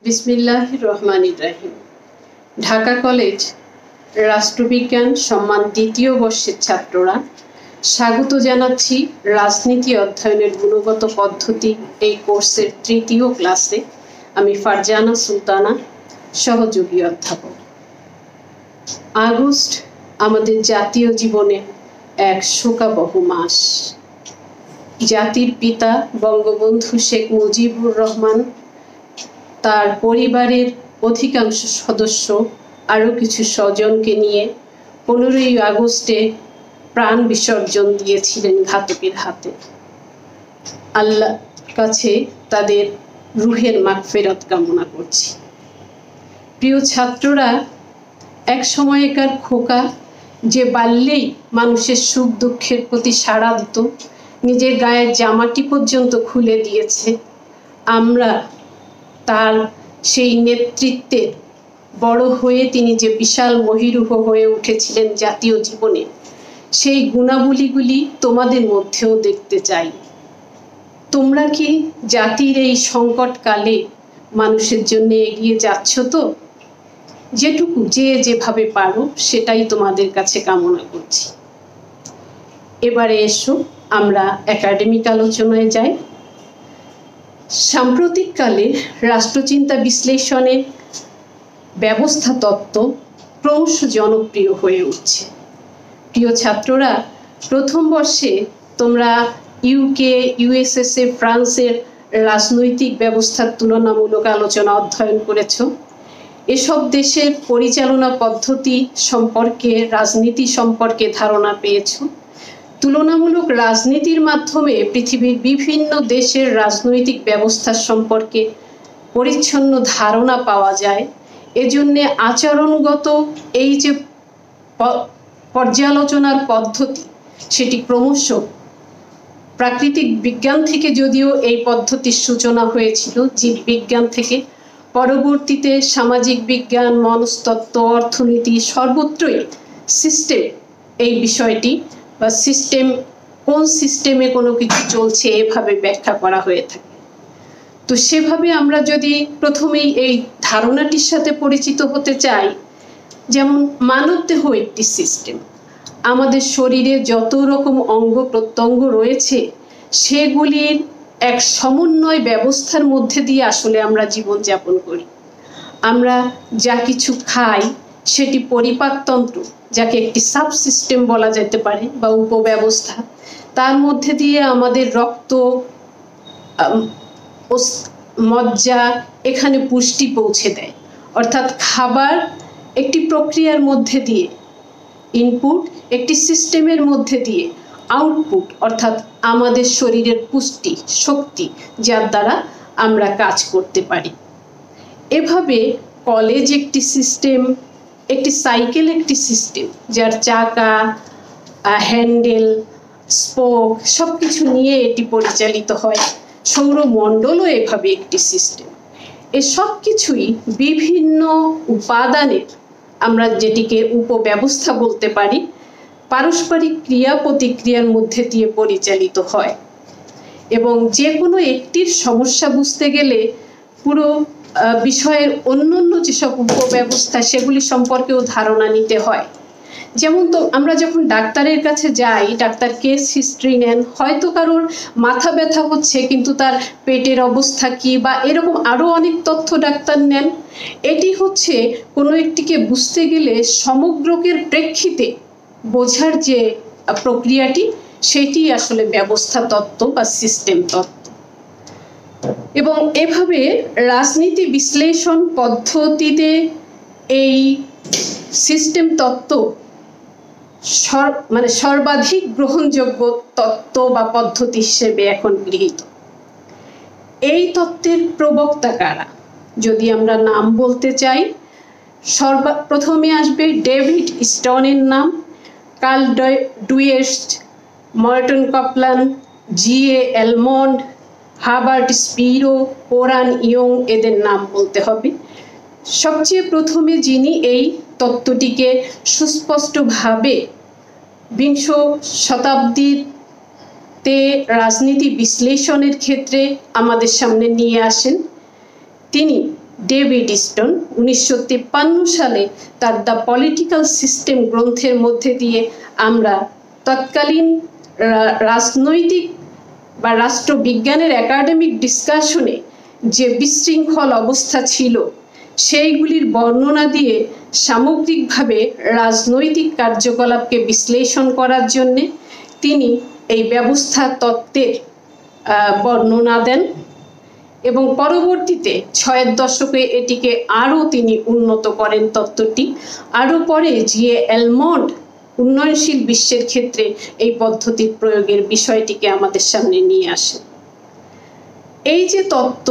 বিসমিল্লাহির রহমানির রহিম। ঢাকা কলেজ রাষ্ট্রবিজ্ঞান সম্মান দ্বিতীয় বর্ষের ছাত্ররা স্বাগত জানাচ্ছি রাজনীতি অধ্যয়নের গুণগত পদ্ধতি এই কোর্সের তৃতীয় ক্লাসে। আমি ফারজানা সুলতানা, সহযোগী অধ্যাপক। আগস্ট আমাদের জাতীয় জীবনে এক শোকাবহ মাস। জাতির পিতা বঙ্গবন্ধু শেখ মুজিবুর রহমান, তার পরিবারের অধিকাংশ সদস্য, আরও কিছু স্বজনকে নিয়ে 15ই আগস্টে প্রাণ বিসর্জন দিয়েছিলেন ঘাতকের হাতে। আল্লাহর কাছে তাদের রুহের মাগফিরাত কামনা করছি। প্রিয় ছাত্ররা, এক সময়কার খোকা যে বাল্যেই মানুষের সুখ দুঃখের প্রতি সাড়া দিত, নিজের গায়ের জামাটি পর্যন্ত খুলে দিয়েছে, আমরা তার সেই নেতৃত্বের বড় হয়ে তিনি যে বিশাল মহিরুহ হয়ে উঠেছিলেন জাতীয় জীবনে, সেই গুণাবলীগুলি তোমাদের মধ্যেও দেখতে চাই। তোমরা কি জাতির এই সংকটকালে মানুষের জন্য এগিয়ে যাচ্ছ তো? যেটুকু যেভাবে পারো সেটাই তোমাদের কাছে কামনা করছি। এবারে এসো আমরা একাডেমিক আলোচনায় যাই। সাম্প্রতিককালে রাষ্ট্রচিন্তা বিশ্লেষণে ব্যবস্থা তত্ত্ব ক্রমশ জনপ্রিয় হয়ে উঠছে। প্রিয় ছাত্ররা, প্রথম বর্ষে তোমরা ইউকে, ইউএসএসএ, ফ্রান্সের রাজনৈতিক ব্যবস্থার তুলনামূলক আলোচনা অধ্যয়ন করেছ। এসব দেশের পরিচালনা পদ্ধতি সম্পর্কে, রাজনীতি সম্পর্কে ধারণা পেয়েছ। তুলনামূলক রাজনীতির মাধ্যমে পৃথিবীর বিভিন্ন দেশের রাজনৈতিক ব্যবস্থা সম্পর্কে পরিচ্ছন্ন ধারণা পাওয়া যায়। এজন্যে আচরণগত এই যে পর্যালোচনার পদ্ধতি, সেটি ক্রমশ প্রাকৃতিক বিজ্ঞান থেকে, যদিও এই পদ্ধতির সূচনা হয়েছিল জীববিজ্ঞান থেকে, পরবর্তীতে সামাজিক বিজ্ঞান, মনস্তত্ত্ব, অর্থনীতি, সর্বত্রই সিস্টেম এই বিষয়টি বা সিস্টেম, কোন সিস্টেমে কোনো কিছু চলছে, এভাবে ব্যাখ্যা করা হয়ে থাকে। তো সেভাবে আমরা যদি প্রথমেই এই ধারণাটির সাথে পরিচিত হতে চাই, যেমন মানবদেহ একটি সিস্টেম, আমাদের শরীরে যত রকম অঙ্গ প্রত্যঙ্গ রয়েছে সেগুলির এক সমন্বয় ব্যবস্থার মধ্যে দিয়ে আসলে আমরা জীবনযাপন করি। আমরা যা কিছু খাই সেটি পরিপাকতন্ত্র, যাকে একটি সাবসিস্টেম বলা যেতে পারে বা উপব্যবস্থা, তার মধ্যে দিয়ে আমাদের রক্ত, মজ্জা এখানে পুষ্টি পৌঁছে দেয়। অর্থাৎ খাবার একটি প্রক্রিয়ার মধ্যে দিয়ে, ইনপুট একটি সিস্টেমের মধ্যে দিয়ে, আউটপুট অর্থাৎ আমাদের শরীরের পুষ্টি, শক্তি, যার দ্বারা আমরা কাজ করতে পারি। এভাবে কলেজ একটি সিস্টেম, একটি সাইকেল একটি সিস্টেম, যার চাকা, হ্যান্ডেল, স্পোক সব কিছু নিয়ে এটি পরিচালিত হয়। সৌরমণ্ডলও এভাবে একটি সিস্টেম। এসব কিছুই বিভিন্ন উপাদানের, আমরা যেটিকে উপব্যবস্থা বলতে পারি, পারস্পরিক ক্রিয়া প্রতিক্রিয়ার মধ্যে দিয়ে পরিচালিত হয়। এবং যে কোনো একটির সমস্যা বুঝতে গেলে পুরো বিষয়ের অন্যান্য যেসব উপব্যবস্থা সেগুলি সম্পর্কেও ধারণা নিতে হয়। যেমন তো আমরা যখন ডাক্তারের কাছে যাই, ডাক্তার কেস হিস্ট্রি নেন, হয়তো কারোর মাথা ব্যথা হচ্ছে কিন্তু তার পেটের অবস্থা কি বা এরকম আরও অনেক তথ্য ডাক্তার নেন। এটি হচ্ছে কোনো একটিকে বুঝতে গেলে সমগ্রকের প্রেক্ষিতে বোঝার যে প্রক্রিয়াটি, সেটি আসলে ব্যবস্থা তত্ত্ব বা সিস্টেম তত্ত্ব। এবং এভাবে রাজনীতি বিশ্লেষণ পদ্ধতিতে এই সিস্টেম তত্ত্ব সর্বাধিক গ্রহণযোগ্য তত্ত্ব বা পদ্ধতি হিসেবে এখন গৃহীত। এই তত্ত্বের প্রবক্তা কারা যদি আমরা নাম বলতে চাই, প্রথমে আসবে ডেভিড স্টোনের নাম, কার্ল ডুয়েস্ট, মর্টন কপলান, জি.এ. এলমন্ড, হার্বার্ট স্পিরো, ওরান ইয়ং, এদের নাম বলতে হবে। সবচেয়ে প্রথমে যিনি এই তত্ত্বটিকে সুস্পষ্টভাবে বিংশ শতাব্দীতে রাজনীতি বিশ্লেষণের ক্ষেত্রে আমাদের সামনে নিয়ে আসেন, তিনি ডেভিড স্টোন 1953 সালে তার দ্য পলিটিক্যাল সিস্টেম গ্রন্থের মধ্যে দিয়ে আমরা তৎকালীন রাজনৈতিক বা রাষ্ট্রবিজ্ঞানের একাডেমিক ডিসকাশনে যে বিশৃঙ্খল অবস্থা ছিল সেইগুলির বর্ণনা দিয়ে সামগ্রিকভাবে রাজনৈতিক কার্যকলাপকে বিশ্লেষণ করার জন্যে তিনি এই ব্যবস্থা তত্ত্বের বর্ণনা দেন এবং পরবর্তীতে 6-এর দশকে এটিকে আরও তিনি উন্নত করেন তত্ত্বটি। আরও পরে জিএ এলমন্ড উন্নয়নশীল বিশ্বের ক্ষেত্রে এই পদ্ধতির প্রয়োগের বিষয়টিকে আমাদের সামনে নিয়ে আসেন। এই যে তত্ত্ব,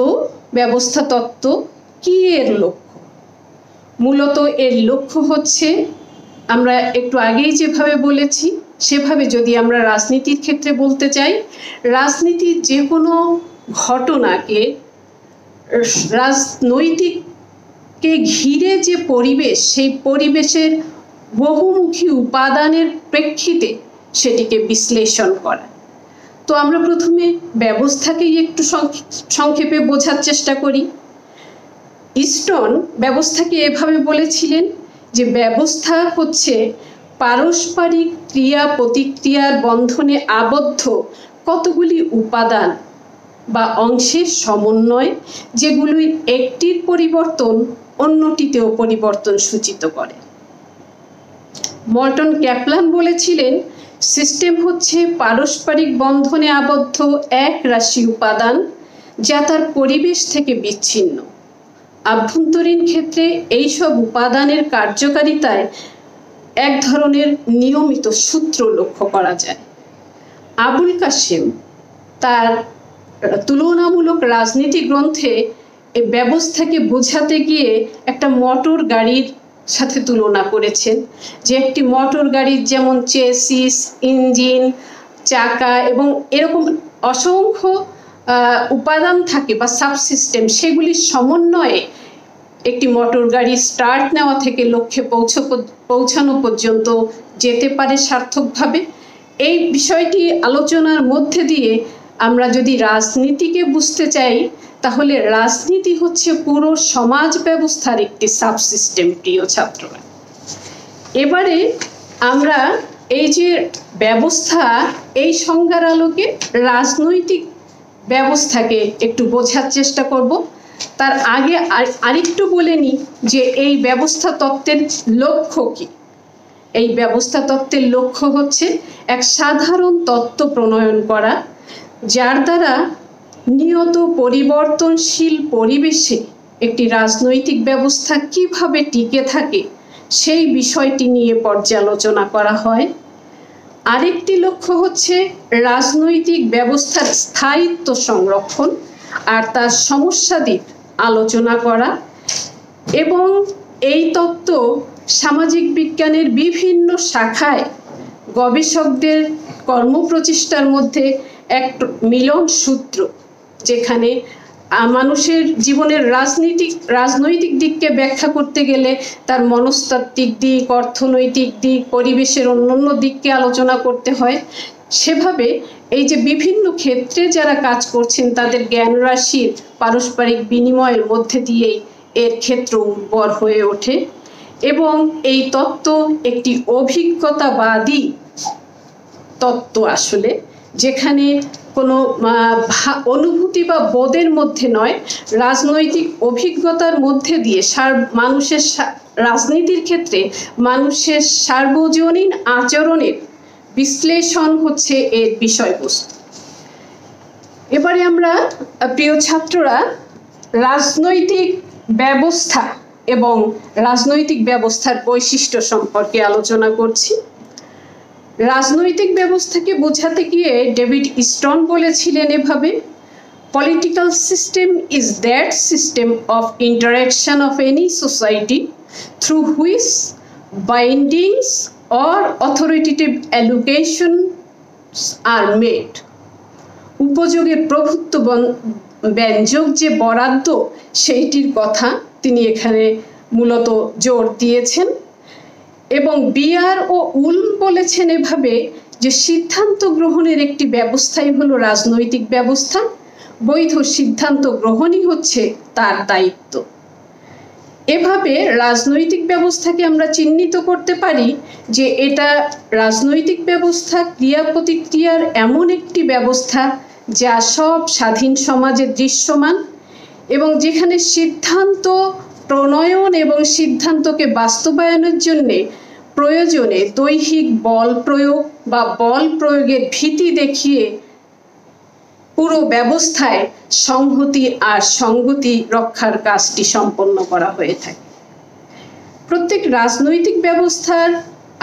ব্যবস্থা তত্ত্ব, কি এর লক্ষ্য? মূলত এর লক্ষ্য হচ্ছে, আমরা একটু আগেই যেভাবে বলেছি সেভাবে যদি আমরা রাজনীতির ক্ষেত্রে বলতে চাই, রাজনীতির যে কোনো ঘটনাকে রাজনৈতিককে ঘিরে যে পরিবেশ, সেই পরিবেশের বহুমুখী উপাদানের প্রেক্ষিতে সেটিকে বিশ্লেষণ করা। তো আমরা প্রথমে ব্যবস্থাকেই একটু সংক্ষেপে বোঝার চেষ্টা করি। স্টোন ব্যবস্থাকে এভাবে বলেছিলেন যে ব্যবস্থা হচ্ছে পারস্পরিক ক্রিয়া প্রতিক্রিয়ার বন্ধনে আবদ্ধ কতগুলি উপাদান বা অংশের সমন্বয়, যেগুলি একটির পরিবর্তন অন্যটিতেও পরিবর্তন সূচিত করে। মর্টন ক্যাপলান বলেছিলেন সিস্টেম হচ্ছে পারস্পরিক বন্ধনে আবদ্ধ এক রাশি উপাদান যা তার পরিবেশ থেকে বিচ্ছিন্ন। আভ্যন্তরীণ ক্ষেত্রে এইসব উপাদানের কার্যকারিতায় এক ধরনের নিয়মিত সূত্র লক্ষ্য করা যায়। আবুল কাসেম তার তুলনামূলক রাজনীতি গ্রন্থে এই ব্যবস্থাকে বোঝাতে গিয়ে একটা মোটর গাড়ির সাথে তুলনা করেছেন, যে একটি মোটর গাড়ির যেমন চেসিস, ইঞ্জিন, চাকা এবং এরকম অসংখ্য উপাদান থাকে বা সাবসিস্টেম, সেগুলির সমন্বয়ে একটি মোটর গাড়ি স্টার্ট নেওয়া থেকে লক্ষ্যে পৌঁছানো পর্যন্ত যেতে পারে সার্থকভাবে। এই বিষয়টি আলোচনার মধ্যে দিয়ে আমরা যদি রাজনীতিকে বুঝতে চাই, তাহলে রাজনীতি হচ্ছে পুরো সমাজ ব্যবস্থার একটি সাবসিস্টেম। প্রিয় ছাত্ররা, এবারে আমরা এই যে ব্যবস্থা, এই সংজ্ঞার আলোকে রাজনৈতিক ব্যবস্থাকে একটু বোঝার চেষ্টা করব। তার আগে আরেকটু বলে নিই যে এই ব্যবস্থা তত্ত্বের লক্ষ্য কি। এই ব্যবস্থা তত্ত্বের লক্ষ্য হচ্ছে এক সাধারণ তত্ত্ব প্রণয়ন করা, যার দ্বারা নিয়ত পরিবর্তনশীল পরিবেশে একটি রাজনৈতিক ব্যবস্থা কিভাবে টিকে থাকে সেই বিষয়টি নিয়ে পর্যালোচনা করা হয়। আরেকটি লক্ষ্য হচ্ছে রাজনৈতিক ব্যবস্থার স্থায়িত্ব সংরক্ষণ আর তার সমস্যাদি আলোচনা করা, এবং এই তত্ত্ব সামাজিক বিজ্ঞানের বিভিন্ন শাখায় গবেষকদের কর্মপ্রচেষ্টার মধ্যে এক মিলন সূত্র, যেখানে মানুষের জীবনের রাজনৈতিক দিককে ব্যাখ্যা করতে গেলে তার মনস্তাত্ত্বিক দিক, অর্থনৈতিক দিক, পরিবেশের অন্যান্য দিককে আলোচনা করতে হয়। সেভাবে এই যে বিভিন্ন ক্ষেত্রে যারা কাজ করছেন তাদের জ্ঞান রাশির পারস্পরিক বিনিময়ের মধ্যে দিয়েই এর ক্ষেত্র উর্বর হয়ে ওঠে, এবং এই তত্ত্ব একটি অভিজ্ঞতাবাদী তত্ত্ব আসলে, যেখানে কোনো অনুভূতি বা বোধের মধ্যে নয়, রাজনৈতিক অভিজ্ঞতার মধ্যে দিয়ে মানুষের রাজনীতির ক্ষেত্রে মানুষের সার্বজনীন আচরণের বিশ্লেষণ হচ্ছে এর বিষয়বস্তু। এবারে আমরা প্রিয় ছাত্ররা রাজনৈতিক ব্যবস্থা এবং রাজনৈতিক ব্যবস্থার বৈশিষ্ট্য সম্পর্কে আলোচনা করছি। রাজনৈতিক ব্যবস্থাকে বোঝাতে গিয়ে ডেভিড স্টোন বলেছিলেন এভাবে, political system is that system of interaction of any society through which bindings or authoritative allocations are made. উপযোগের প্রভুত্ব ব্যঞ্জক যে বরাদ্দ, সেইটির কথা তিনি এখানে মূলত জোর দিয়েছেন। এবং বিয়ার ও উল বলেছেন এভাবে যে সিদ্ধান্ত গ্রহণের একটি ব্যবস্থাই হলো রাজনৈতিক ব্যবস্থা, বৈধ সিদ্ধান্ত গ্রহণই হচ্ছে তার দায়িত্ব। এভাবে রাজনৈতিক ব্যবস্থাকে আমরা চিহ্নিত করতে পারি যে এটা রাজনৈতিক ব্যবস্থা ক্রিয়া প্রতিক্রিয়ার এমন একটি ব্যবস্থা যা সব স্বাধীন সমাজে দৃশ্যমান এবং যেখানে সিদ্ধান্ত প্রণয়ন এবং সিদ্ধান্তকে বাস্তবায়নের জন্য প্রয়োজনে দৈহিক বল প্রয়োগ বা বল প্রয়োগের ভীতি দেখিয়ে পুরো ব্যবস্থায় সংহতি আর সংগতি রক্ষার কাজটি সম্পন্ন করা হয়ে থাকে। প্রত্যেক রাজনৈতিক ব্যবস্থার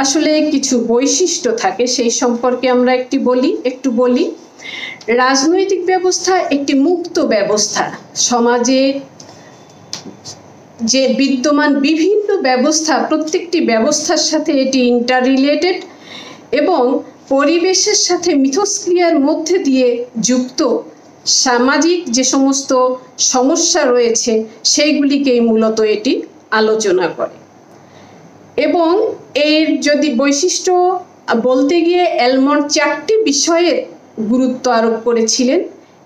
আসলে কিছু বৈশিষ্ট্য থাকে, সেই সম্পর্কে আমরা একটু বলি। রাজনৈতিক ব্যবস্থা একটি মুক্ত ব্যবস্থা। সমাজে যে বিদ্যমান বিভিন্ন ব্যবস্থা, প্রত্যেকটি ব্যবস্থার সাথে এটি ইন্টাররিলেটেড এবং পরিবেশের সাথে মিথস্ক্রিয়ার মধ্যে দিয়ে যুক্ত। সামাজিক যে সমস্ত সমস্যা রয়েছে সেইগুলিকেই মূলত এটি আলোচনা করে। এবং এর যদি বৈশিষ্ট্য বলতে গিয়ে এলমন্ট 4টি বিষয়ের গুরুত্ব আরোপ করেছিলেন।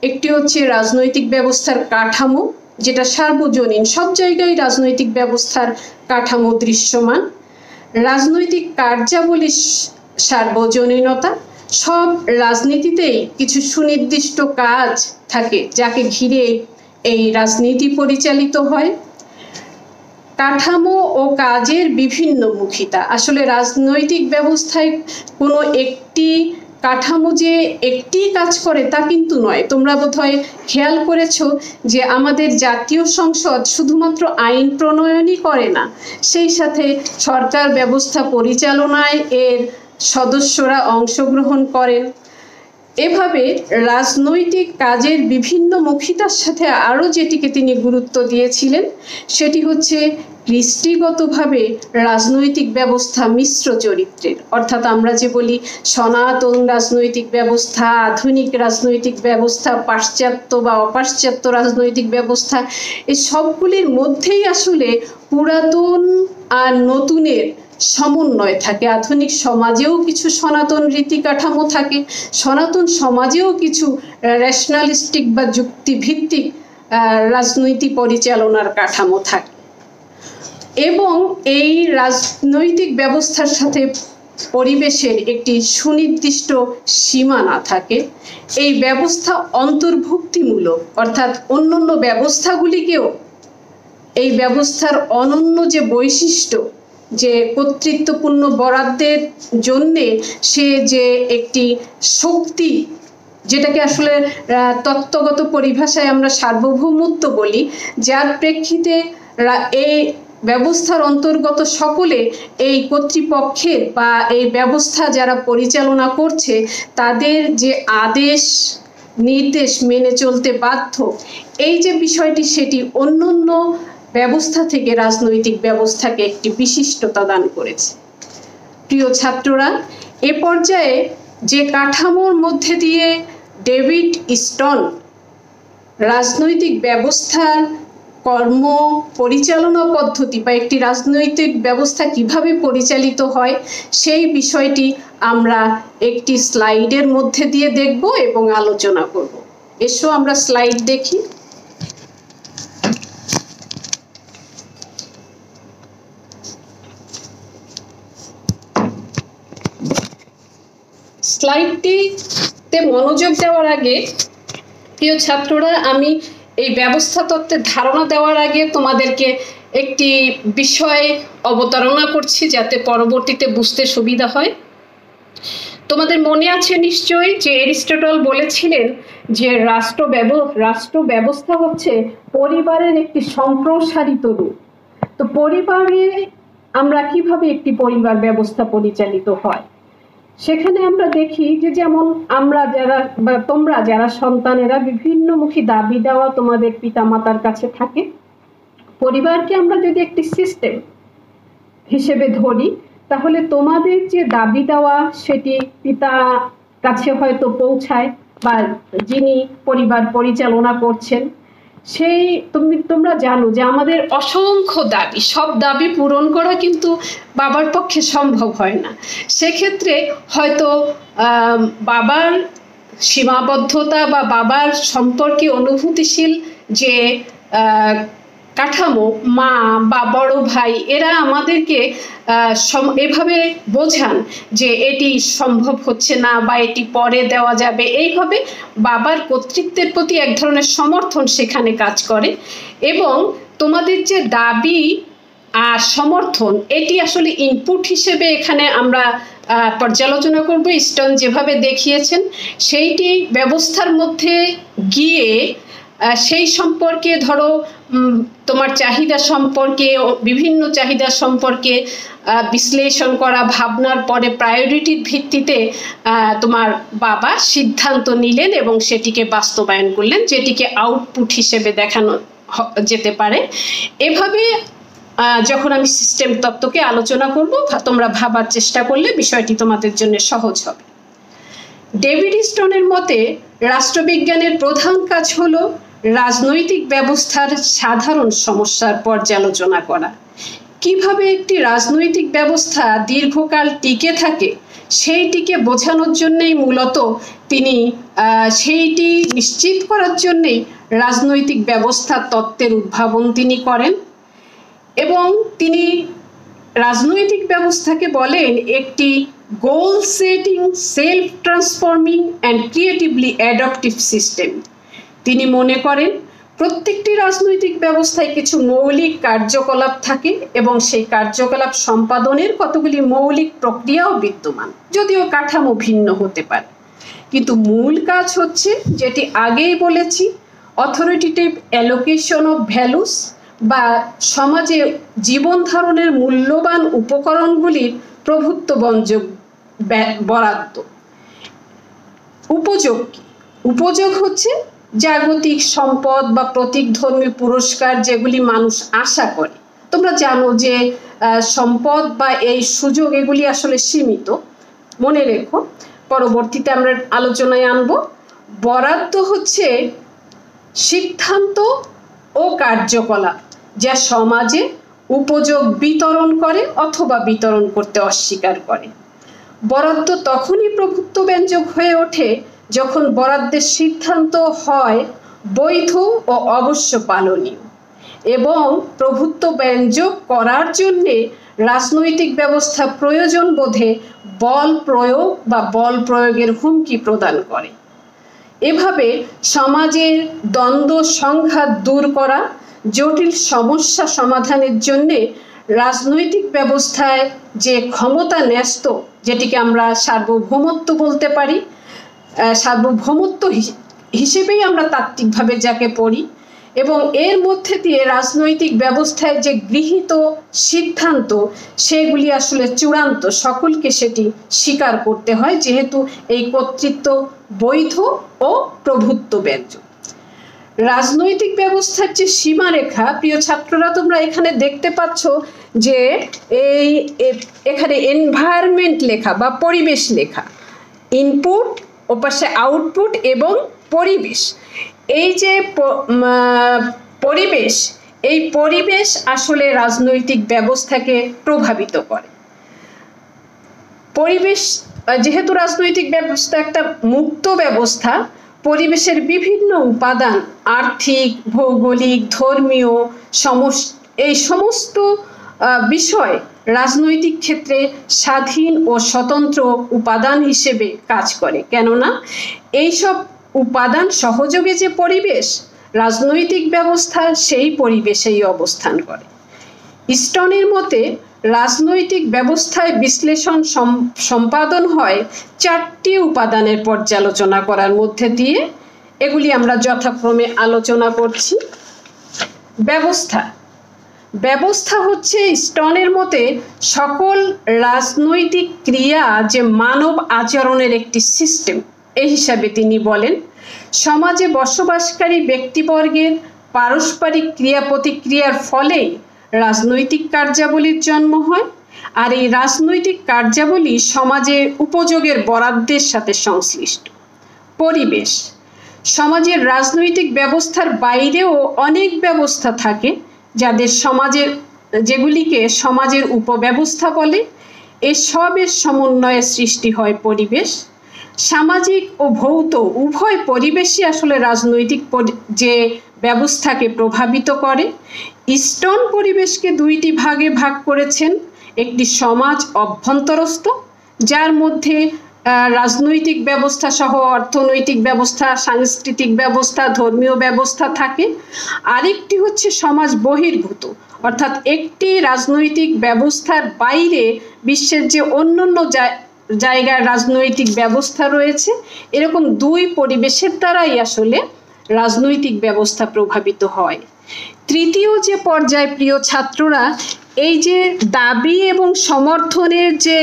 একটি হচ্ছে রাজনৈতিক ব্যবস্থার কাঠামো, যেটা সার্বজনীন, সব জায়গায় রাজনৈতিক ব্যবস্থার কাঠামো দৃশ্যমান। রাজনৈতিক কার্যাবলী সার্বজনীনতা, সব রাজনীতিতেই কিছু সুনির্দিষ্ট কাজ থাকে যাকে ঘিরে এই রাজনীতি পরিচালিত হয়। কাঠামো ও কাজের বিভিন্ন মুখিতা। আসলে রাজনৈতিক ব্যবস্থায় কোনো একটি কাঠামো যে একটি কাজ করে তা কিন্তু নয়। তোমরা বোধহয় খেয়াল করেছো যে আমাদের জাতীয় সংসদ শুধুমাত্র আইন প্রণয়নই করে না, সেই সাথে সরকার ব্যবস্থা পরিচালনায় এর সদস্যরা অংশগ্রহণ করেন। এভাবে রাজনৈতিক কাজের বিভিন্ন মুখিতার সাথে আরও যেটিকে তিনি গুরুত্ব দিয়েছিলেন সেটি হচ্ছে কৃষ্টিগতভাবে রাজনৈতিক ব্যবস্থা মিশ্র চরিত্রের। অর্থাৎ আমরা যে বলি সনাতন রাজনৈতিক ব্যবস্থা, আধুনিক রাজনৈতিক ব্যবস্থা, পাশ্চাত্য বা অপাশ্চাত্য রাজনৈতিক ব্যবস্থা, এই সবগুলির মধ্যেই আসলে পুরাতন আর নতুনের সমন্বয় থাকে। আধুনিক সমাজেও কিছু সনাতন রীতি কাঠামো থাকে, সনাতন সমাজেও কিছু রেশনালিস্টিক বা যুক্তিভিত্তিক রাজনৈতিক পরিচালনার কাঠামো থাকে এবং এই রাজনৈতিক ব্যবস্থার সাথে পরিবেশের একটি সুনির্দিষ্ট সীমানা থাকে। এই ব্যবস্থা অন্তর্ভুক্তিমূলক, অর্থাৎ অন্যান্য ব্যবস্থাগুলিকেও এই ব্যবস্থার অনন্য যে বৈশিষ্ট্য, যে কর্তৃত্বপূর্ণ বরাদ্দের জন্যে সে যে একটি শক্তি, যেটাকে আসলে তত্ত্বগত পরিভাষায় আমরা সার্বভৌমত্ব বলি, যার প্রেক্ষিতে এই ব্যবস্থার অন্তর্গত সকলে এই কর্তৃপক্ষের বা এই ব্যবস্থা যারা পরিচালনা করছে তাদের যে আদেশ নির্দেশ মেনে চলতে বাধ্য, এই যে বিষয়টি, সেটি অন্যান্য ব্যবস্থা থেকে রাজনৈতিক ব্যবস্থাকে একটি বিশিষ্টতা দান করেছে। প্রিয় ছাত্ররা, এ পর্যায়ে যে কাঠামোর মধ্যে দিয়ে ডেভিড স্টোন রাজনৈতিক ব্যবস্থার কর্ম পরিচালনা পদ্ধতি বা একটি রাজনৈতিক ব্যবস্থা কিভাবে পরিচালিত হয় সেই বিষয়টি আমরা একটি স্লাইডের মধ্যে দিয়ে দেখব এবং আলোচনা করব। এসো আমরা স্লাইড দেখি। স্লাইডটিতে মনোযোগ দেওয়ার আগে প্রিয় ছাত্ররা, আমি এই ব্যবস্থা তত্ত্বের ধারণা দেওয়ার আগে তোমাদেরকে একটি বিষয় অবতারণা করছি যাতে পরবর্তীতে বুঝতে সুবিধা হয়। তোমাদের মনে আছে নিশ্চয়ই যে এরিস্টটল বলেছিলেন যে রাষ্ট্র ব্যবস্থা হচ্ছে পরিবারের একটি সম্প্রসারিত রূপ। তো পরিবারে আমরা কিভাবে একটি পরিবার ব্যবস্থা পরিচালিত হয় সেখানে আমরা দেখি যে যেমন আমরা যারা বা তোমরা যারা সন্তানেরা বিভিন্নমুখী দাবি দেওয়া তোমাদের পিতামাতার কাছে থাকে। পরিবারকে আমরা যদি একটি সিস্টেম হিসেবে ধরি তাহলে তোমাদের যে দাবি দেওয়া সেটি পিতা কাছে হয়তো পৌঁছায় বা যিনি পরিবার পরিচালনা করছেন সেই তোমরা জানো যে আমাদের অসংখ্য দাবি, সব দাবি পূরণ করা কিন্তু বাবার পক্ষে সম্ভব হয় না। সেক্ষেত্রে হয়তো বাবার সীমাবদ্ধতা বা বাবার সম্পর্কে অনুভূতিশীল যে কাঠামো, মা বা বড় ভাই এরা আমাদেরকে এভাবে বোঝান যে এটি সম্ভব হচ্ছে না বা এটি পরে দেওয়া যাবে, এইভাবে বাবার কর্তৃত্বের প্রতি এক ধরনের সমর্থন সেখানে কাজ করে। এবং তোমাদের যে দাবি আর সমর্থন, এটি আসলে ইনপুট হিসেবে এখানে আমরা পর্যালোচনা করব। স্টোন যেভাবে দেখিয়েছেন সেইটি ব্যবস্থার মধ্যে গিয়ে সেই সম্পর্কে ধরো তোমার চাহিদা সম্পর্কে, বিভিন্ন চাহিদা সম্পর্কে বিশ্লেষণ করা, ভাবনার পরে প্রায়োরিটির ভিত্তিতে তোমার বাবা সিদ্ধান্ত নিলেন এবং সেটিকে বাস্তবায়ন করলেন, যেটিকে আউটপুট হিসেবে দেখানো যেতে পারে। এভাবে যখন আমি সিস্টেম তত্ত্বকে আলোচনা করব, তোমরা ভাবার চেষ্টা করলে বিষয়টি তোমাদের জন্য সহজ হবে। ডেভিড স্টোনের মতে রাষ্ট্রবিজ্ঞানের প্রধান কাজ হলো রাজনৈতিক ব্যবস্থার সাধারণ সমস্যার পর্যালোচনা করা। কিভাবে একটি রাজনৈতিক ব্যবস্থা দীর্ঘকাল টিকে থাকে সেইটিকে বোঝানোর জন্যই মূলত তিনি সেইটি নিশ্চিত করার জন্যেই রাজনৈতিক ব্যবস্থা তত্ত্বের উদ্ভাবন তিনি করেন। এবং তিনি রাজনৈতিক ব্যবস্থাকে বলেন একটি গোল setting, self transforming and creatively adaptive system. তিনি মনে করেন প্রত্যেকটি রাজনৈতিক ব্যবস্থায় কিছু মৌলিক কার্যকলাপ থাকে এবং সেই কার্যকলাপ সম্পাদনের কতগুলি মৌলিক প্রক্রিয়াও বিদ্যমান, যদিও কাঠামো ভিন্ন হতে পারে। কিন্তু মূল কাজ হচ্ছে, যেটি আগেই বলেছি, অথরিটেটিভ অ্যালোকেশন অফ ভ্যালুস বা সমাজে জীবন ধারণের মূল্যবান উপকরণগুলির প্রভুত্ব বরাদ্দ। উপযোগ কি? উপযোগ হচ্ছে জাগতিক সম্পদ বা প্রতীকধর্মী পুরস্কার, যেগুলি মানুষ আশা করে। তোমরা জানো যে সম্পদ বা এই সুযোগ এগুলি আসলে সীমিত, মনে রেখো, পরবর্তীতে আমরা আলোচনায় আনবো। বরাদ্দ হচ্ছে সিদ্ধান্ত ও কার্যকলাপ যা সমাজে উপযোগ বিতরণ করে অথবা বিতরণ করতে অস্বীকার করে। বরাদ্দ তখনই প্রভুত্ব ব্যঞ্জক হয়ে ওঠে যখন বরাদ্দের সিদ্ধান্ত হয় বৈধ ও অবশ্য পালনীয়, এবং প্রভুত্ব ব্যঞ্জক করার জন্যে রাজনৈতিক ব্যবস্থা প্রয়োজন বোধে বল প্রয়োগ বা বল প্রয়োগের হুমকি প্রদান করে। এভাবে সমাজের দ্বন্দ্ব সংঘাত দূর করা, জটিল সমস্যা সমাধানের জন্যে রাজনৈতিক ব্যবস্থায় যে ক্ষমতা ন্যস্ত, যেটিকে আমরা সার্বভৌমত্ব বলতে পারি, সার্বভৌমত্ব হিসেবেই আমরা তাত্ত্বিকভাবে যাকে পড়ি, এবং এর মধ্যে দিয়ে রাজনৈতিক ব্যবস্থায় যে গৃহীত সিদ্ধান্ত সেগুলি আসলে চূড়ান্ত, সকলকে সেটি স্বীকার করতে হয়, যেহেতু এই কর্তৃত্ব বৈধ ও প্রভুত্ব ব্যঞ্জক। রাজনৈতিক ব্যবস্থার যে সীমারেখা, প্রিয় ছাত্ররা তোমরা এখানে দেখতে পাচ্ছ যে এখানে এনভায়রনমেন্ট লেখা বা পরিবেশ লেখা, ইনপুট, ওপাশে আউটপুট এবং পরিবেশ। এই যে পরিবেশ, এই পরিবেশ আসলে রাজনৈতিক ব্যবস্থাকে প্রভাবিত করে। পরিবেশ, যেহেতু রাজনৈতিক ব্যবস্থা একটা মুক্ত ব্যবস্থা, পরিবেশের বিভিন্ন উপাদান, আর্থিক, ভৌগোলিক, ধর্মীয় এই সমস্ত বিষয় রাজনৈতিক ক্ষেত্রে স্বাধীন ও স্বতন্ত্র উপাদান হিসেবে কাজ করে। কেননা এইসব উপাদান সহযোগে যে পরিবেশ, রাজনৈতিক ব্যবস্থা সেই পরিবেশেই অবস্থান করে। স্টোনের মতে রাজনৈতিক ব্যবস্থায় বিশ্লেষণ সম্পাদন হয় চারটি উপাদানের পর্যালোচনা করার মধ্যে দিয়ে। এগুলি আমরা যথাক্রমে আলোচনা করছি। ব্যবস্থা হচ্ছে স্টোনের মতে সকল রাজনৈতিক ক্রিয়া যে মানব আচরণের একটি সিস্টেম, এই হিসাবে তিনি বলেন সমাজে বসবাসকারী ব্যক্তিবর্গের পারস্পরিক ক্রিয়া প্রতিক্রিয়ার ফলে রাজনৈতিক কার্যাবলীর জন্ম হয়, আর এই রাজনৈতিক কার্যাবলী সমাজে উপযোগের বরাদ্দের সাথে সংশ্লিষ্ট। পরিবেশ, সমাজের রাজনৈতিক ব্যবস্থার বাইরেও অনেক ব্যবস্থা থাকে যেগুলিকে সমাজের উপব্যবস্থা বলে। এসবের সমন্বয়ে সৃষ্টি হয় পরিবেশ। সামাজিক ও ভৌত উভয় পরিবেশই আসলে রাজনৈতিক যে ব্যবস্থাকে প্রভাবিত করে। ইস্টন পরিবেশকে দুইটি ভাগে ভাগ করেছেন, একটি সমাজ অভ্যন্তরস্থ যার মধ্যে রাজনৈতিক ব্যবস্থা সহ অর্থনৈতিক ব্যবস্থা, সাংস্কৃতিক ব্যবস্থা, ধর্মীয় ব্যবস্থা থাকে। আরেকটি হচ্ছে সমাজ বহির্ভূত, অর্থাৎ একটি রাজনৈতিক ব্যবস্থার বাইরে বিশ্বের যে অন্যান্য জায়গার রাজনৈতিক ব্যবস্থা রয়েছে, এরকম দুই পরিবেশের দ্বারাই আসলে রাজনৈতিক ব্যবস্থা প্রভাবিত হয়। তৃতীয় যে পর্যায় প্রিয় ছাত্ররা, এই যে দাবি এবং সমর্থনের যে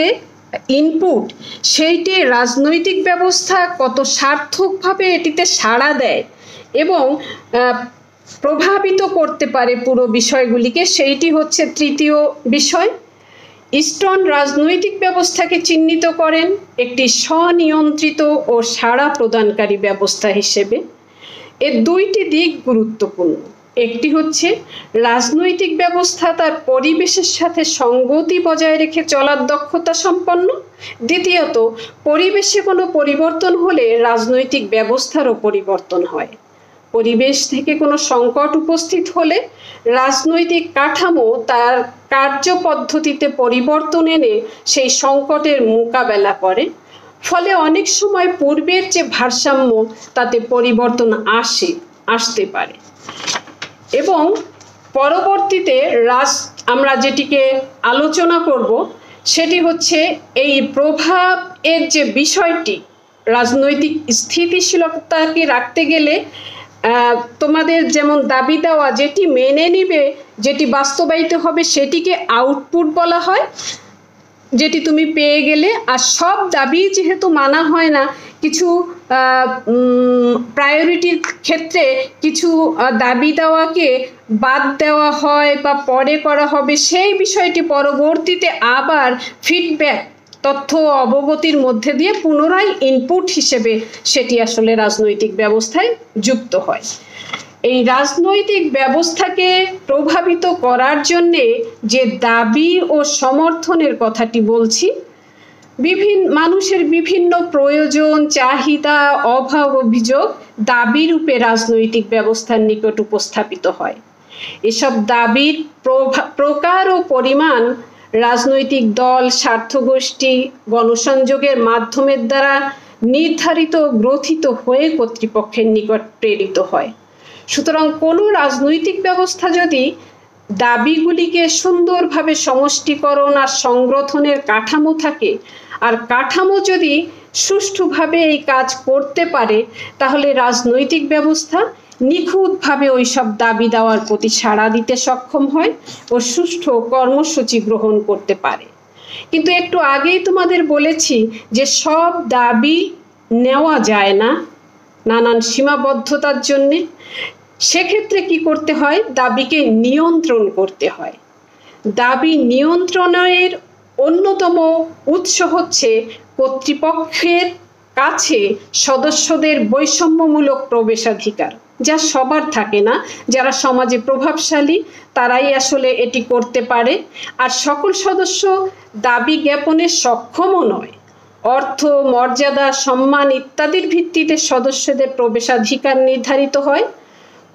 ইনপুট, সেইটি রাজনৈতিক ব্যবস্থা কত সার্থকভাবে এটিতে সাড়া দেয় এবং প্রভাবিত করতে পারে পুরো বিষয়গুলিকে, সেইটি হচ্ছে তৃতীয় বিষয়। ইস্টন রাজনৈতিক ব্যবস্থাকে চিহ্নিত করেন একটি স্বনিয়ন্ত্রিত ও সাড়া প্রদানকারী ব্যবস্থা হিসেবে। এর দুইটি দিক গুরুত্বপূর্ণ। একটি হচ্ছে রাজনৈতিক ব্যবস্থা তার পরিবেশের সাথে সঙ্গতি বজায় রেখে চলার দক্ষতা সম্পন্ন। দ্বিতীয়ত, পরিবেশে কোনো পরিবর্তন হলে রাজনৈতিক ব্যবস্থারও পরিবর্তন হয়। পরিবেশ থেকে কোনো সংকট উপস্থিত হলে রাজনৈতিক কাঠামো তার কার্যপদ্ধতিতে পরিবর্তন এনে সেই সংকটের মোকাবেলা করে। ফলে অনেক সময় পূর্বের যে ভারসাম্য তাতে পরিবর্তন আসতে পারে এবং পরবর্তীতে আমরা যেটিকে আলোচনা করব সেটি হচ্ছে এই প্রভাব এর যে বিষয়টি, রাজনৈতিক স্থিতিশীলতাকে রাখতে গেলে তোমাদের যেমন দাবি দেওয়া যেটি মেনে নিবে, যেটি বাস্তবায়িত হবে সেটিকে আউটপুট বলা হয়, যেটি তুমি পেয়ে গেলে। আর সব দাবি যেহেতু মানা হয় না, কিছু প্রায়োরিটির ক্ষেত্রে কিছু দাবি দেওয়াকে বাদ দেওয়া হয় বা পরে করা হবে, সেই বিষয়টি পরবর্তীতে আবার ফিডব্যাক, তথ্য অবগতির মধ্যে দিয়ে পুনরায় ইনপুট হিসেবে সেটি আসলে রাজনৈতিক ব্যবস্থায় যুক্ত হয়। এই রাজনৈতিক ব্যবস্থাকে প্রভাবিত করার জন্যে যে দাবি ও সমর্থনের কথাটি বলছি, মানুষের বিভিন্ন প্রয়োজন, চাহিদা, অভাব, অভিযোগ দাবি রূপে রাজনৈতিক ব্যবস্থার নিকট উপস্থাপিত হয়। এসব দাবির প্রকার ও পরিমাণ রাজনৈতিক দল, স্বার্থগোষ্ঠী, গণসংযোগের মাধ্যমের দ্বারা নির্ধারিত, গ্রথিত হয়ে কর্তৃপক্ষের নিকট প্রেরিত হয়। সুতরাং কোনো রাজনৈতিক ব্যবস্থা যদি দাবিগুলিকে সুন্দরভাবে সমষ্টিকরণ আর সংগঠনের কাঠামো থাকে, আর কাঠামো যদি সুষ্ঠুভাবে এই কাজ করতে পারে, তাহলে রাজনৈতিক ব্যবস্থা নিখুঁতভাবে ওই সব দাবি দেওয়ার প্রতি সাড়া দিতে সক্ষম হয় ও সুষ্ঠু কর্মসূচি গ্রহণ করতে পারে। কিন্তু একটু আগেই তোমাদের বলেছি যে সব দাবি নেওয়া যায় না নানান সীমাবদ্ধতার জন্যে। সেক্ষেত্রে কি করতে হয়? দাবিকে নিয়ন্ত্রণ করতে হয়। দাবি নিয়ন্ত্রণের অন্যতম উৎস হচ্ছে কর্তৃপক্ষের কাছে সদস্যদের বৈষম্যমূলক প্রবেশাধিকার, যা সবার থাকে না। যারা সমাজে প্রভাবশালী তারাই আসলে এটি করতে পারে, আর সকল সদস্য দাবি জ্ঞাপনে সক্ষমও নয়। অর্থ, মর্যাদা, সম্মান ইত্যাদির ভিত্তিতে সদস্যদের প্রবেশাধিকার নির্ধারিত হয়।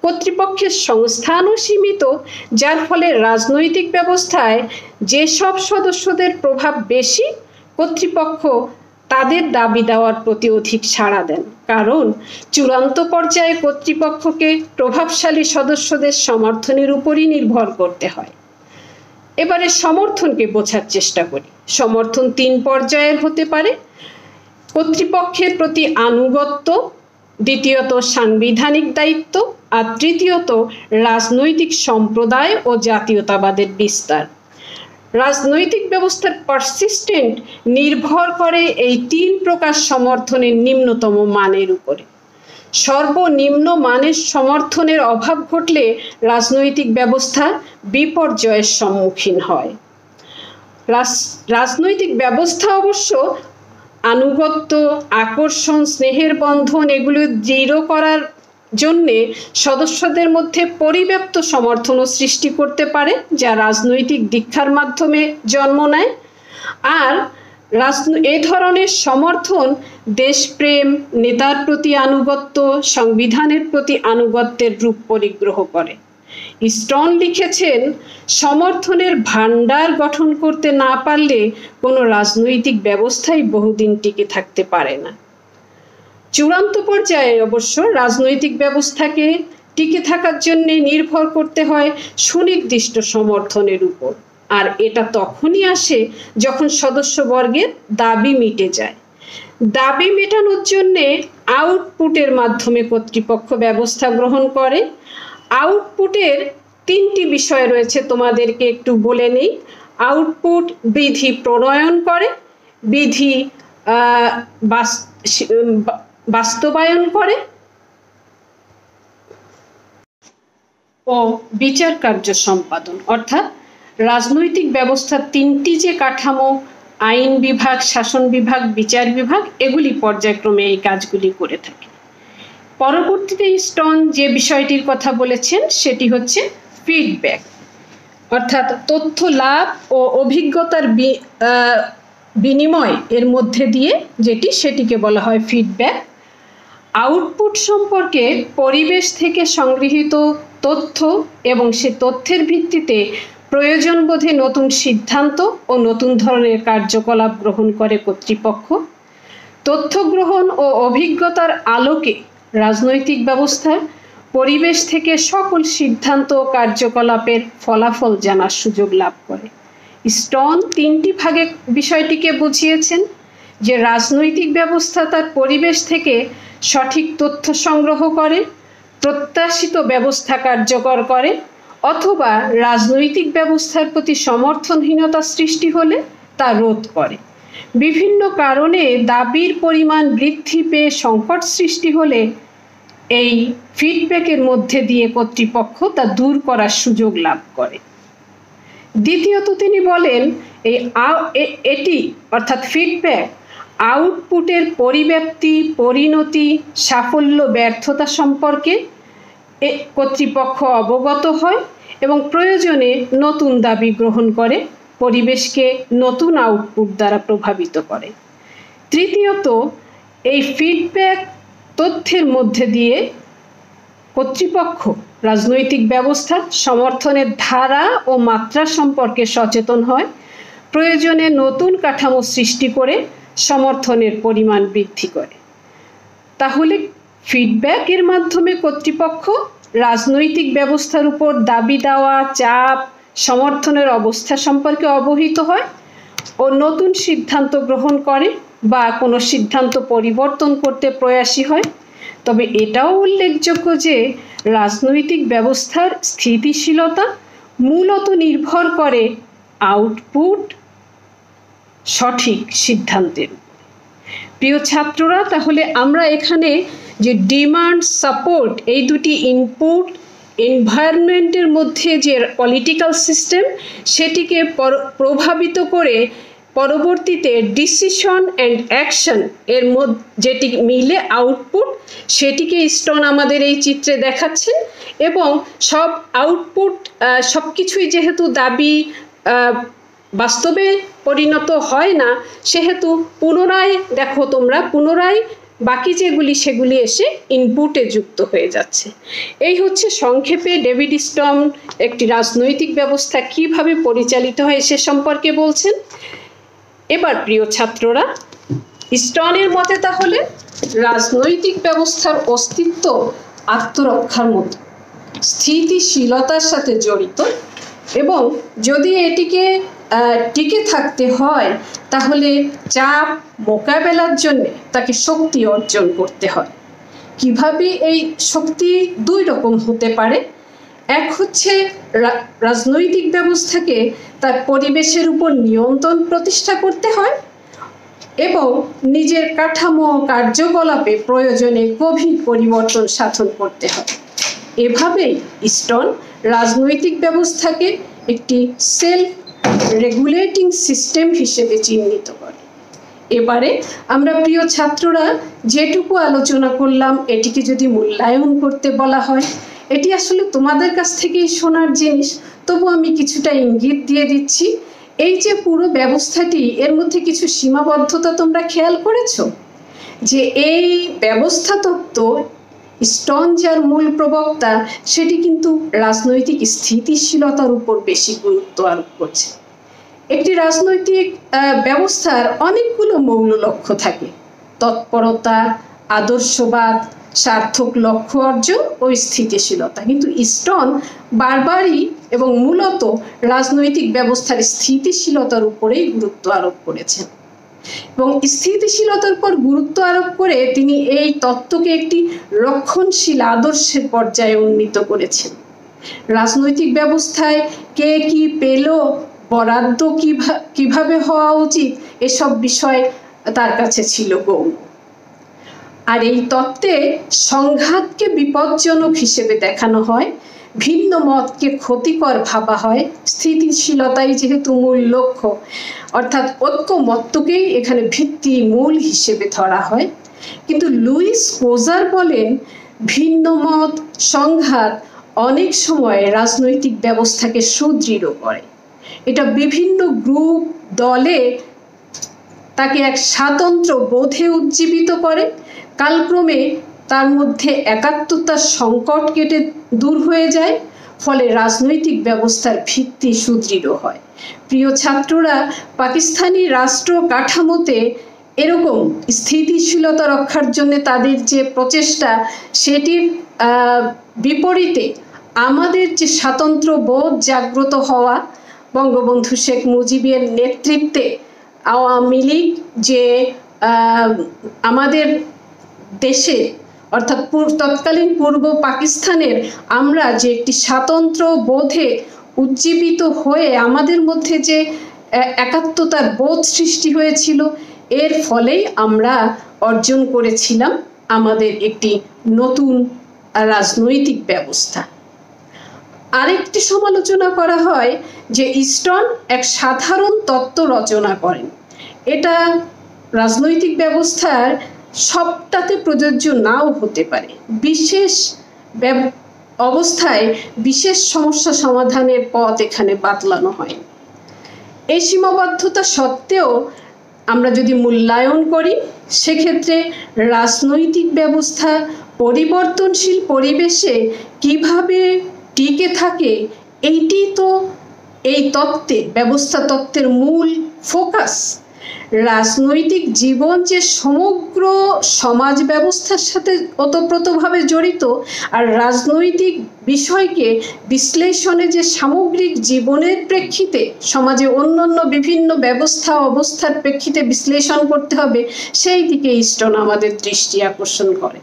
কর্তৃপক্ষের সংস্থানও সীমিত, যার ফলে রাজনৈতিক ব্যবস্থায় যেসব সদস্যদের প্রভাব বেশি, কর্তৃপক্ষ তাদের দাবি দেওয়ার প্রতি অধিক সাড়া দেন, কারণ চূড়ান্ত পর্যায়ে কর্তৃপক্ষকে প্রভাবশালী সদস্যদের সমর্থনের উপরই নির্ভর করতে হয়। এবারে সমর্থনকে বোঝার চেষ্টা করি। সমর্থন 3 পর্যায়ের হতে পারে: কর্তৃপক্ষের প্রতি আনুগত্য, দ্বিতীয়ত সাংবিধানিক দায়িত্ব, আর তৃতীয়ত রাজনৈতিক সম্প্রদায় ও জাতীয়তাবাদের বিস্তার। রাজনৈতিক ব্যবস্থার পারসিস্টেন্ট নির্ভর করে এই 3 প্রকার সমর্থনের নিম্নতম মানের উপরে। সর্বনিম্ন মানের সমর্থনের অভাব ঘটলে রাজনৈতিক ব্যবস্থা বিপর্যয়ের সম্মুখীন হয়। রাজনৈতিক ব্যবস্থা অবশ্য আনুগত্য, আকর্ষণ, স্নেহের বন্ধন এগুলো দৃঢ় করার জন্যে সদস্যদের মধ্যে পরিব্যাপ্ত সমর্থনও সৃষ্টি করতে পারে, যা রাজনৈতিক দীক্ষার মাধ্যমে জন্ম নেয়। আর এই ধরনের সমর্থন দেশপ্রেম, নেতার প্রতি আনুগত্য, সংবিধানের প্রতি আনুগত্যের রূপ পরিগ্রহ করে। স্টোন লিখেছেন, সমর্থনের ভান্ডার গঠন করতে না পারলে কোনো রাজনৈতিক ব্যবস্থাই বহুদিন টিকে থাকতে পারে না। চূড়ান্ত পর্যায়ে অবশ্য রাজনৈতিক ব্যবস্থাকে টিকে থাকার জন্য নির্ভর করতে হয় সুনির্দিষ্ট সমর্থনের উপর, আর এটা তখনই আসে যখন সদস্যবর্গের দাবি মিটে যায়। দাবি মেটানোর জন্য আউটপুটের মাধ্যমে কর্তৃপক্ষ ব্যবস্থা গ্রহণ করে। আউটপুটের তিনটি বিষয় রয়েছে, তোমাদেরকে একটু বলে নেই। আউটপুট বিধি প্রণয়ন করে, বিধি বাস্তবায়ন করে ও বিচার কার্য সম্পাদন। অর্থাৎ রাজনৈতিক ব্যবস্থার তিনটি যে কাঠামো, আইন বিভাগ, শাসন বিভাগ, বিচার বিভাগ, এগুলি পর্যায়ক্রমে এই কাজগুলি করে থাকে। পরবর্তীতে স্টোন যে বিষয়টির কথা বলেছেন সেটি হচ্ছে ফিডব্যাক, অর্থাৎ তথ্য লাভ ও অভিজ্ঞতার বিনিময় এর মধ্যে দিয়ে সেটিকে বলা হয় ফিডব্যাক। আউটপুট সম্পর্কে পরিবেশ থেকে সংগৃহীত তথ্য এবং সে তথ্যের ভিত্তিতে প্রয়োজন বোধে নতুন সিদ্ধান্ত ও নতুন ধরনের কার্যকলাপ গ্রহণ করে কর্তৃপক্ষ। তথ্য গ্রহণ ও অভিজ্ঞতার আলোকে রাজনৈতিক ব্যবস্থা পরিবেশ থেকে সকল সিদ্ধান্ত ও কার্যকলাপের ফলাফল জানার সুযোগ লাভ করে। স্টোন তিনটি ভাগে বিষয়টিকে বুঝিয়েছেন, যে রাজনৈতিক ব্যবস্থা তার পরিবেশ থেকে সঠিক তথ্য সংগ্রহ করে, প্রত্যাশিত ব্যবস্থা কার্যকর করে, অথবা রাজনৈতিক ব্যবস্থার প্রতি সমর্থনহীনতা সৃষ্টি হলে তা রোধ করে। বিভিন্ন কারণে দাবির পরিমাণ বৃদ্ধি পেয়ে সংকট সৃষ্টি হলে এই ফিডব্যাকের মধ্যে দিয়ে কর্তৃপক্ষ তা দূর করার সুযোগ লাভ করে। দ্বিতীয়ত তিনি বলেন, এটি অর্থাৎ ফিডব্যাক আউটপুটের পরিব্যাপ্তি, পরিণতি, সাফল্য, ব্যর্থতা সম্পর্কে কর্তৃপক্ষ অবগত হয় এবং প্রয়োজনে নতুন দাবি গ্রহণ করে, পরিবেশকে নতুন আউটপুট দ্বারা প্রভাবিত করে। তৃতীয়ত, এই ফিডব্যাক তথ্যের মধ্যে দিয়ে কর্তৃপক্ষ রাজনৈতিক ব্যবস্থার সমর্থনের ধারা ও মাত্রা সম্পর্কে সচেতন হয়, প্রয়োজনে নতুন কাঠামো সৃষ্টি করে সমর্থনের পরিমাণ বৃদ্ধি করে। তাহলে ফিডব্যাকের মাধ্যমে কর্তৃপক্ষ রাজনৈতিক ব্যবস্থার উপর দাবি দেওয়া, চাপ, সমর্থনের অবস্থা সম্পর্কে অবহিত হয় ও নতুন সিদ্ধান্ত গ্রহণ করে বা কোনো সিদ্ধান্ত পরিবর্তন করতে প্রয়াসী হয়। তবে এটাও উল্লেখযোগ্য যে রাজনৈতিক ব্যবস্থার স্থিতিশীলতা মূলত নির্ভর করে আউটপুট সঠিক সিদ্ধান্তের। প্রিয় ছাত্ররা, তাহলে আমরা এখানে যে ডিমান্ড, সাপোর্ট, এই দুটি ইনপুট, এনভায়রনমেন্টের মধ্যে যে পলিটিক্যাল সিস্টেম, সেটিকে প্রভাবিত করে পরবর্তীতে ডিসিশন অ্যান্ড অ্যাকশন এর মধ্যে যেটি মিলে আউটপুট, সেটিকে স্টোন আমাদের এই চিত্রে দেখাচ্ছেন। এবং সব আউটপুট সব কিছুই যেহেতু দাবি বাস্তবে পরিণত হয় না, সেহেতু পুনরায় দেখো তোমরা, পুনরায় বাকি যেগুলি সেগুলি এসে ইনপুটে যুক্ত হয়ে যাচ্ছে। এই হচ্ছে সংক্ষেপে ডেভিড স্টোন একটি রাজনৈতিক ব্যবস্থা কিভাবে পরিচালিত হয় সে সম্পর্কে বলছেন। এবার প্রিয় ছাত্ররা, স্টোনের মতে তাহলে রাজনৈতিক ব্যবস্থার অস্তিত্ব আত্মরক্ষার মতো, স্থিতিশীলতার সাথে জড়িত, এবং যদি এটিকে টিকে থাকতে হয় তাহলে চাপ মোকাবেলার জন্য তাকে শক্তি অর্জন করতে হয়। কিভাবে এই শক্তি দুই রকম হতে পারে। এক হচ্ছে রাজনৈতিক ব্যবস্থাকে তার পরিবেশের উপর নিয়ন্ত্রণ প্রতিষ্ঠা করতে হয় এবং নিজের কাঠামো, কার্যকলাপে প্রয়োজনে গভীর পরিবর্তন সাধন করতে হয়। এভাবেই স্টোন রাজনৈতিক ব্যবস্থাকে একটি সেলফ রেগুলেটিং সিস্টেম হিসেবে চিহ্নিত করে। এবারে আমরা প্রিয় ছাত্ররা যেটুকু আলোচনা করলাম, এটিকে যদি মূল্যায়ন করতে বলা হয়, এটি আসলে তোমাদের কাছ থেকেই শোনার জিনিস, তবু আমি কিছুটা ইঙ্গিত দিয়ে দিচ্ছি। এই যে পুরো ব্যবস্থাটি, এর মধ্যে কিছু সীমাবদ্ধতা তোমরা খেয়াল করেছো? যে এই ব্যবস্থা তত্ত্ব, স্টোন যার মূল প্রবক্তা, সেটি কিন্তু রাজনৈতিক স্থিতিশীলতার উপর বেশি গুরুত্ব আরোপ করছে। একটি রাজনৈতিক ব্যবস্থার অনেকগুলো মৌল লক্ষ্য থাকে: তৎপরতা, আদর্শবাদ, সার্থক লক্ষ্য অর্জন ও স্থিতিশীলতা। কিন্তু স্টোন বারবারই এবং মূলত রাজনৈতিক ব্যবস্থার স্থিতিশীলতার উপরেই গুরুত্ব আরোপ করেছেন, এবং স্থিতিশীলতার উপর গুরুত্ব আরোপ করে তিনি এই তত্ত্বকে একটি রক্ষণশীল আদর্শের পর্যায়ে উন্নীত করেছেন। রাজনৈতিক ব্যবস্থায় কে কি পেল, বরাদ্দ কিভাবে হওয়া উচিত, এসব বিষয় তার কাছে ছিল গৌণ। আর এই তত্ত্বে সংঘাতকে বিপজ্জনক হিসেবে দেখানো হয়, ভিন্ন মতকে ক্ষতিকর ভাবা হয়, স্থিতিশীলতাই যেহেতু মূল লক্ষ্য, অর্থাৎ ঐক্যমত্যকেই এখানে ভিত্তি মূল হিসেবে ধরা হয়। কিন্তু লুইস কোজার বলেন, ভিন্ন মত, সংঘাত অনেক সময় রাজনৈতিক ব্যবস্থাকে সুদৃঢ় করে। এটা বিভিন্ন গ্রুপ, দলে তাকে এক স্বাতন্ত্র্য বোধে উজ্জীবিত করে। কালক্রমে তার মধ্যে একাত্মতার সংকট কেটে দূর হয়ে যায়, ফলে রাজনৈতিক ব্যবস্থার ভিত্তি সুদৃঢ় হয়। প্রিয় ছাত্ররা, পাকিস্তানি রাষ্ট্র কাঠামোতে এরকম স্থিতিশীলতা রক্ষার জন্য তাদের যে প্রচেষ্টা, সেটির বিপরীতে আমাদের যে স্বাতন্ত্র বোধ জাগ্রত হওয়া, বঙ্গবন্ধু শেখ মুজিবের নেতৃত্বে আওয়ামী লীগ যে আমাদের দেশে, অর্থাৎ তৎকালীন পূর্ব পাকিস্তানের আমরা যে একটি স্বাতন্ত্র বোধে উজ্জীবিত হয়ে আমাদের মধ্যে যে একাত্মতার বোধ সৃষ্টি হয়েছিল, এর ফলেই আমরা অর্জন করেছিলাম আমাদের একটি নতুন রাজনৈতিক ব্যবস্থা। আরেকটি সমালোচনা করা হয় যে স্টোন এক সাধারণ তত্ত্ব রচনা করেন। এটা রাজনৈতিক ব্যবস্থার সবটাতে প্রযোজ্য নাও হতে পারে। বিশেষ অবস্থায় বিশেষ সমস্যা সমাধানের পথ এখানে বাতলানো হয়। এই সীমাবদ্ধতা সত্ত্বেও আমরা যদি মূল্যায়ন করি, সেক্ষেত্রে রাজনৈতিক ব্যবস্থা পরিবর্তনশীল পরিবেশে কিভাবে টিকে থাকে, এইটি তো এই তত্ত্বের, ব্যবস্থা তত্ত্বের মূল ফোকাস। রাজনৈতিক জীবন যে সমগ্র সমাজ ব্যবস্থার সাথে ওতপ্রোতভাবে জড়িত, আর রাজনৈতিক বিষয়কে বিশ্লেষণে যে সামগ্রিক জীবনের প্রেক্ষিতে সমাজে অন্যান্য বিভিন্ন ব্যবস্থা অবস্থার প্রেক্ষিতে বিশ্লেষণ করতে হবে, সেই দিকে স্টোন আমাদের দৃষ্টি আকর্ষণ করে।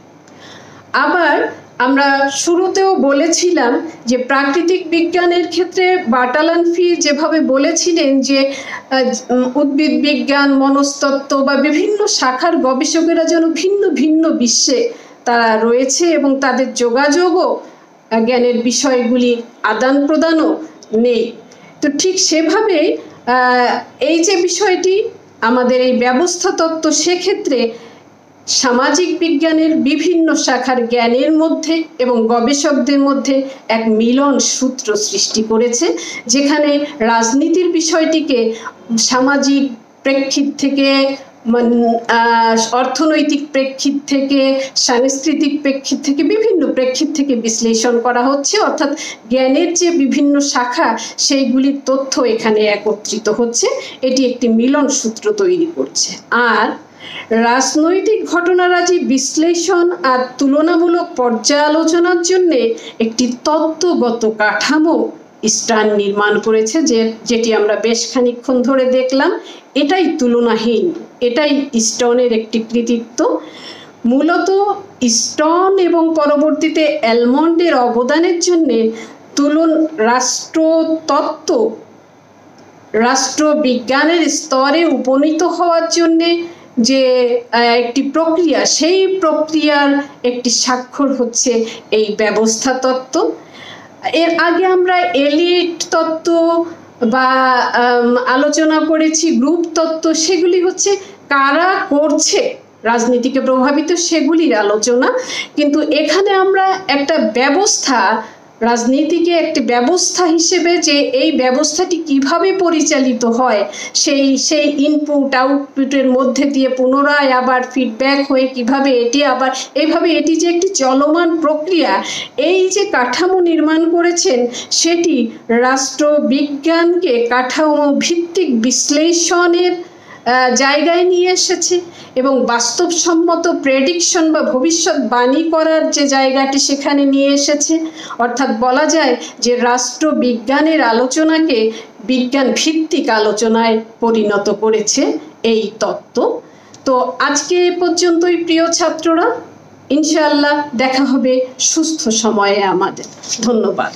আবার আমরা শুরুতেও বলেছিলাম যে প্রাকৃতিক বিজ্ঞানের ক্ষেত্রে বার্টালানফি যেভাবে বলেছিলেন যে উদ্ভিদ বিজ্ঞান, মনস্তত্ত্ব বা বিভিন্ন শাখার গবেষকেরা যেন ভিন্ন ভিন্ন বিশ্বে তারা রয়েছে এবং তাদের যোগাযোগও জ্ঞানের বিষয়গুলির আদান প্রদানও নেই। তো ঠিক সেভাবে এই যে বিষয়টি আমাদের এই ব্যবস্থা তত্ত্ব, সেক্ষেত্রে সামাজিক বিজ্ঞানের বিভিন্ন শাখার জ্ঞানের মধ্যে এবং গবেষকদের মধ্যে এক মিলন সূত্র সৃষ্টি করেছে, যেখানে রাজনীতির বিষয়টিকে সামাজিক প্রেক্ষিত থেকে, অর্থনৈতিক প্রেক্ষিত থেকে, সাংস্কৃতিক প্রেক্ষিত থেকে, বিভিন্ন প্রেক্ষিত থেকে বিশ্লেষণ করা হচ্ছে। অর্থাৎ জ্ঞানের যে বিভিন্ন শাখা, সেইগুলির তথ্য এখানে একত্রিত হচ্ছে। এটি একটি মিলন সূত্র তৈরি করছে। আর রাজনৈতিক ঘটনারাজি বিশ্লেষণ আর তুলনামূলক পর্যালোচনার জন্য একটি তত্ত্বগত কাঠামো স্টোন নির্মাণ করেছে, যেটি আমরা বেশ খানিকক্ষণ ধরে দেখলাম। এটাই তুলনাহীন, এটাই স্টোনের একটি কৃতিত্ব। মূলত স্টোন এবং পরবর্তীতে অ্যালমন্ডের অবদানের জন্য রাষ্ট্রতত্ত্ব, রাষ্ট্রবিজ্ঞানের স্তরে উপনীত হওয়ার জন্যে যে একটি প্রক্রিয়া, সেই প্রক্রিয়ার একটি স্বাক্ষর হচ্ছে এই ব্যবস্থা তত্ত্ব। এর আগে আমরা এলিট তত্ত্ব বা আলোচনা করেছি, গ্রুপ তত্ত্ব, সেগুলি হচ্ছে কারা করছে রাজনীতিকে প্রভাবিত, সেগুলির আলোচনা। কিন্তু এখানে আমরা একটা ব্যবস্থা রাজনীতিকে একটি ব্যবস্থা হিসেবে, যে এই ব্যবস্থাটি কিভাবে পরিচালিত হয়, সেই ইনপুট আউটপুটের মধ্যে দিয়ে পুনরায় আবার ফিডব্যাক হয়ে কিভাবে এটি আবার এইভাবে এটি যে একটি চলমান প্রক্রিয়া, এই যে কাঠামো নির্মাণ করেছেন সেটি রাষ্ট্রবিজ্ঞানকে কাঠামো ভিত্তিক বিশ্লেষণের জায়গায় নিয়ে এসেছে এবং বাস্তবসম্মত প্রেডিকশন বা ভবিষ্যৎবাণী করার যে জায়গাটি সেখানে নিয়ে এসেছে। অর্থাৎ বলা যায় যে রাষ্ট্রবিজ্ঞানের আলোচনাকে বিজ্ঞান ভিত্তিক আলোচনায় পরিণত করেছে এই তত্ত্ব। তো আজকে এ পর্যন্তই প্রিয় ছাত্ররা, ইনশাআল্লাহ দেখা হবে সুস্থ সময়ে আমাদের। ধন্যবাদ।